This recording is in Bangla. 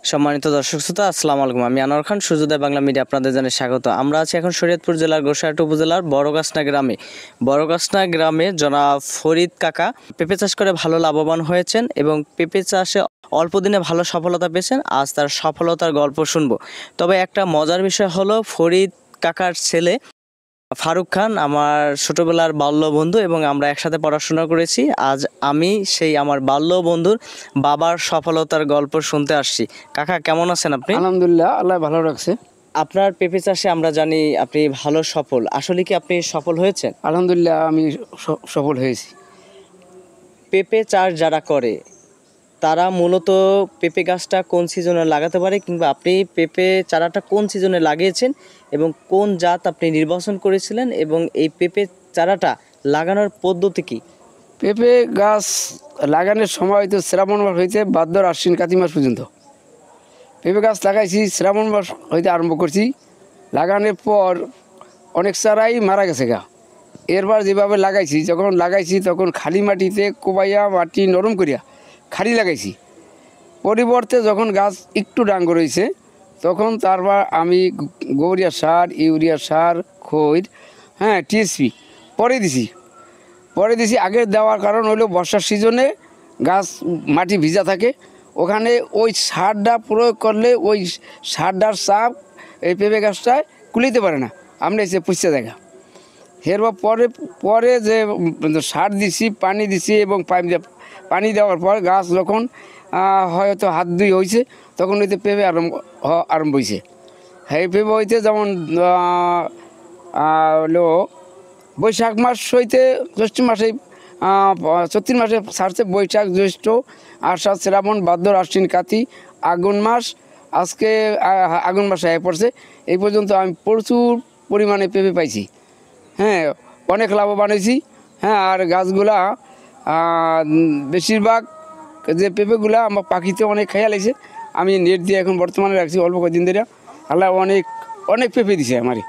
সম্মানিত দর্শক শ্রোতা, আসসালামু আলাইকুম। আমি আনোয়ার খান, সূর্যোদয় বাংলা মিডিয়া আপনাদের জানাই স্বাগত। আমরা আছি এখন শরীয়তপুর জেলার গোসাইরহাট উপজেলার বড়গাছনা গ্রামে। বড়গাছনা গ্রামে জনাব ফরিদ কাকা পেঁপে চাষ করে ভালো লাভবান হয়েছেন এবং পেঁপে চাষে অল্প দিনে ভালো সফলতা পেয়েছেন। আজ তার সফলতার গল্প শুনবো। তবে একটা মজার বিষয় হলো, ফরিদ কাকার ছেলে ফারুক খান আমার ছোটবেলার বাল্য বন্ধু এবং আমরা একসাথে পড়াশোনা করেছি। আজ আমি সেই আমার বাল্য বন্ধুর বাবার সফলতার গল্প শুনতে আসছি। কাকা, কেমন আছেন আপনি? আলহামদুলিল্লাহ, আল্লাহ ভালো রাখছে। আপনার পেঁপে চাষে আমরা জানি আপনি ভালো সফল। আসলে কি আপনি সফল হয়েছেন? আলহামদুলিল্লাহ, আমি সফল হয়েছি। পেঁপে চাষ যারা করে তারা মূলত পেঁপে গাছটা কোন সিজনে লাগাতে পারে, কিংবা আপনি পেঁপে চারাটা কোন সিজনে লাগিয়েছেন এবং কোন জাত আপনি নির্বাচন করেছিলেন, এবং এই পেঁপে চারাটা লাগানোর পদ্ধতি কি? পেঁপে গাছ লাগানোর সময় হয়তো শ্রাবণ মাস হইতে ভাদ্র আশ্বিন কাতি মাস পর্যন্ত পেঁপে গাছ লাগাইছি। শ্রাবণ মাস হইতে আরম্ভ করছি। লাগানোর পর অনেক চারাই মারা গেছে গা। এরপর যেভাবে লাগাইছি, যখন লাগাইছি তখন খালি মাটিতে কোবাইয়া মাটি নরম করিয়া খালি লাগাইছি। পরিবর্তে যখন গাছ একটু ডাঙ্গর হয়েছে তখন তারপর আমি গোবরিয়া সার, ইউরিয়া সার, খৈর, টিএসপি পরে দিছি। আগে দেওয়ার কারণ হলো বর্ষার সিজনে গাছ মাটি ভিজা থাকে, ওখানে ওই সারটা প্রয়োগ করলে ওই সারটার চাপ এই পেঁপে গাছটায় কুলিতে পারে না, আমরা এসে পুষতে দেখা। এরপর পরে যে সার দিছি, পানি দিছি এবং পানি দেওয়ার পর গাছ যখন হয়তো হাত দুই হয়েছে তখন হইতে পেঁপে আরম্ভ হয়েছে। এই পেঁপে হইতে যেমন হলো বৈশাখ মাস হইতে জ্যৈষ্ঠ মাসে, চৈত্র মাসে ছাড়ছে। বৈশাখ, জ্যৈষ্ঠ, আষাঢ়, শ্রাবণ, ভাদ্র, আশ্বিন, কাতি, আগুন মাস। আজকে আগুন মাসে হয়ে পড়ছে। এই পর্যন্ত আমি প্রচুর পরিমাণে পেঁপে পাইছি। অনেক লাভবান হয়েছি। আর গাছগুলা বেশিরভাগ যে পেঁপেগুলা আমার পাখিতে অনেক খেয়াল হয়েছে। আমি নেট দিয়ে এখন বর্তমানে রাখছি অল্প কদিন ধরে। আল্লাহ অনেক পেঁপে দিছে আমারই।